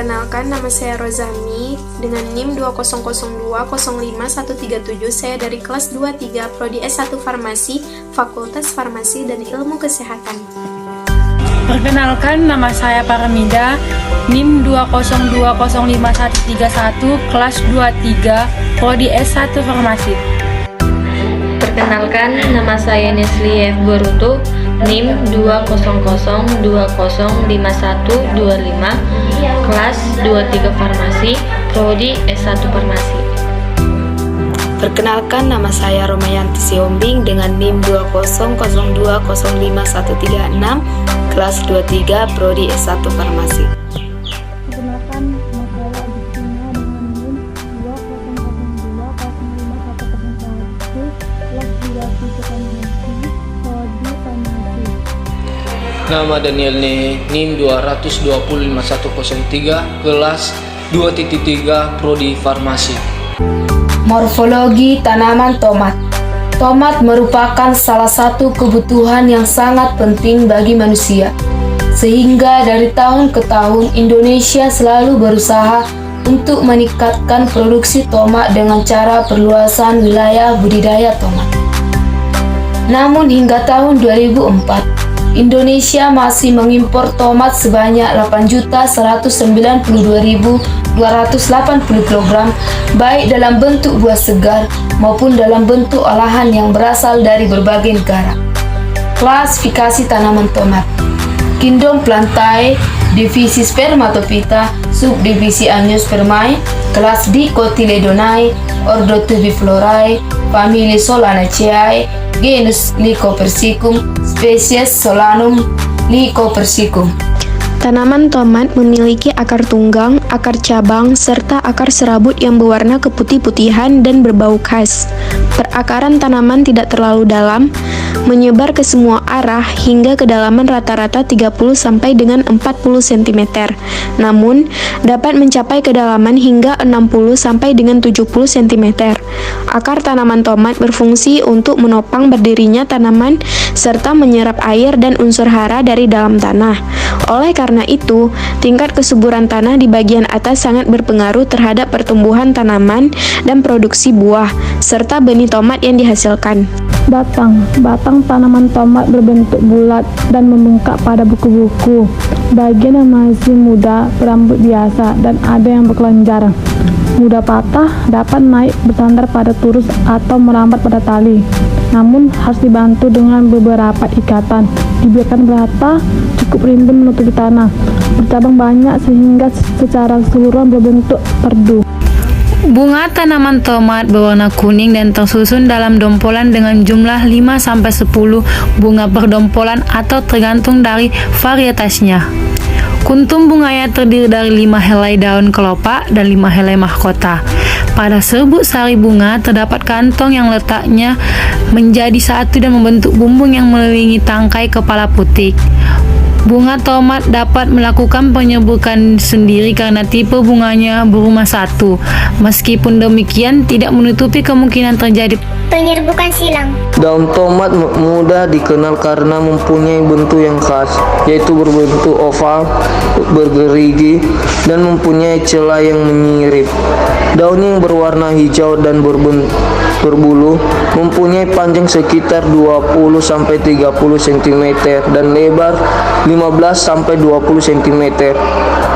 Perkenalkan, nama saya Rozami dengan NIM 200205137. Saya dari kelas 23 Prodi S1 Farmasi, Fakultas Farmasi dan Ilmu Kesehatan. Perkenalkan, nama saya Paramida, NIM 200205131, kelas 23, Prodi S1 Farmasi. Perkenalkan, nama saya Nesli F. Boruto, NIM 20020515125, kelas 23 Farmasi, Prodi S1 Farmasi. Perkenalkan, nama saya Romayanti Siombing dengan NIM 200205136, kelas 23, Prodi S1 Farmasi. Perkenalkan, nama saya Agustina dengan NIM 200205101, kelas 23 Farmasi, Prodi Farmasi. Nama Daniel NIM 200205103, kelas 2.3, Prodi Farmasi. Morfologi tanaman tomat. Tomat merupakan salah satu kebutuhan yang sangat penting bagi manusia. Sehingga dari tahun ke tahun Indonesia selalu berusaha untuk meningkatkan produksi tomat dengan cara perluasan wilayah budidaya tomat. Namun hingga tahun 2004, Indonesia masih mengimpor tomat sebanyak 8.192.280 kg, baik dalam bentuk buah segar maupun dalam bentuk olahan yang berasal dari berbagai negara. Klasifikasi tanaman tomat: Kingdom Plantae, divisi Spermatophyta, subdivisi Angiospermae, kelas Dicotyledonae, ordo Tubiflorae, famili Solanaceae, genus Lycopersicum, spesies Solanum Lycopersicum. Tanaman tomat memiliki akar tunggang, akar cabang, serta akar serabut yang berwarna keputih-putihan dan berbau khas. Perakaran tanaman tidak terlalu dalam, menyebar ke semua arah hingga kedalaman rata-rata 30 sampai dengan 40 cm. Namun, dapat mencapai kedalaman hingga 60 sampai dengan 70 cm. Akar tanaman tomat berfungsi untuk menopang berdirinya tanaman serta menyerap air dan unsur hara dari dalam tanah. Oleh karena itu, tingkat kesuburan tanah di bagian atas sangat berpengaruh terhadap pertumbuhan tanaman dan produksi buah, serta benih tomat yang dihasilkan. Batang tanaman tomat berbentuk bulat dan membengkak pada buku-buku. Bagian yang masih muda berambut biasa dan ada yang berkelenjar. Mudah patah, dapat naik bersandar pada turus atau merambat pada tali. Namun harus dibantu dengan beberapa ikatan. Dibiarkan merata, cukup rimbun menutupi tanah. Bercabang banyak sehingga secara keseluruhan berbentuk perdu. Bunga tanaman tomat berwarna kuning dan tersusun dalam dompolan dengan jumlah 5-10 bunga per dompolan atau tergantung dari varietasnya. Kuntum bunganya terdiri dari 5 helai daun kelopak dan 5 helai mahkota. Pada serbuk sari bunga terdapat kantong yang letaknya menjadi satu dan membentuk bumbung yang mengelilingi tangkai kepala putik. Bunga tomat dapat melakukan penyerbukan sendiri karena tipe bunganya berumah satu. Meskipun demikian, tidak menutupi kemungkinan terjadi penyerbukan silang. Daun tomat mudah dikenal karena mempunyai bentuk yang khas, yaitu berbentuk oval, bergerigi, dan mempunyai celah yang menyirip. Daun yang berwarna hijau dan berbulu mempunyai panjang sekitar 20-30 cm dan lebar 15-20 cm.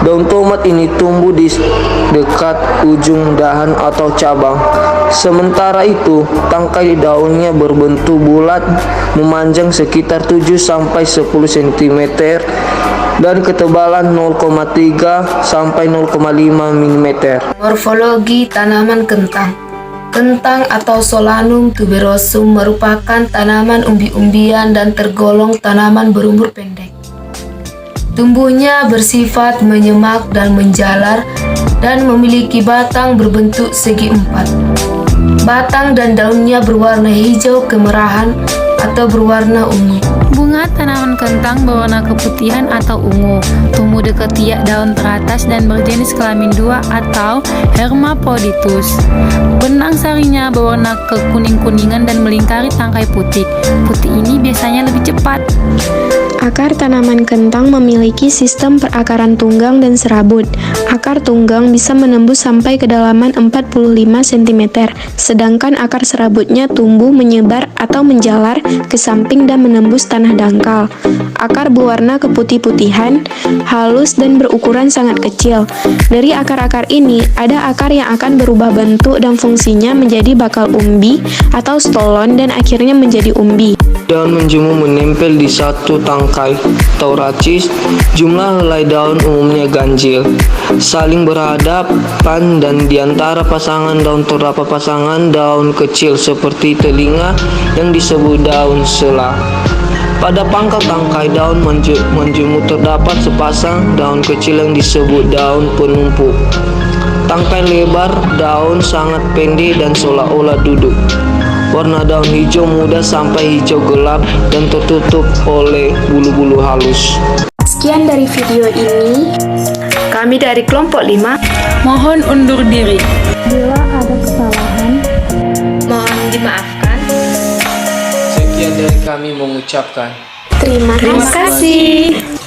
Daun tomat ini tumbuh di dekat ujung dahan atau cabang. Sementara itu, tangkai daunnya berbentuk bulat, memanjang sekitar 7-10 cm dan ketebalan 0,3 sampai 0,5 mm. Morfologi tanaman kentang. Kentang atau Solanum tuberosum merupakan tanaman umbi-umbian dan tergolong tanaman berumur pendek. Tumbuhnya bersifat menyemak dan menjalar dan memiliki batang berbentuk segi empat. Batang dan daunnya berwarna hijau kemerahan atau berwarna ungu. Bunga tanaman kentang berwarna keputihan atau ungu, tumbuh dekat tiak daun teratas dan berjenis kelamin dua atau hermaphroditus. Benang sarinya berwarna kekuning-kuningan dan melingkari tangkai putik. Putik ini biasanya lebih cepat. Akar tanaman kentang memiliki sistem perakaran tunggang dan serabut. Akar tunggang bisa menembus sampai kedalaman 45 cm, sedangkan akar serabutnya tumbuh menyebar atau menjalar ke samping dan menembus tanah dangkal. Akar berwarna keputih-putihan, halus dan berukuran sangat kecil. Dari akar-akar ini, ada akar yang akan berubah bentuk dan fungsinya menjadi bakal umbi atau stolon dan akhirnya menjadi umbi. Daun menjemu menempel di satu tangkai atau racis. Jumlah helai daun umumnya ganjil, saling berhadapan, dan di antara pasangan daun terdapat pasangan daun kecil seperti telinga yang disebut daun sela. Pada pangkal tangkai daun menjemu terdapat sepasang daun kecil yang disebut daun penumpuk. Tangkai lebar daun sangat pendek dan seolah-olah duduk. Warna daun hijau muda sampai hijau gelap dan tertutup oleh bulu-bulu halus. Sekian dari video ini. Kami dari kelompok 5 Mohon undur diri. Bila ada kesalahan, Mohon dimaafkan. Sekian dari kami mengucapkan Terima kasih.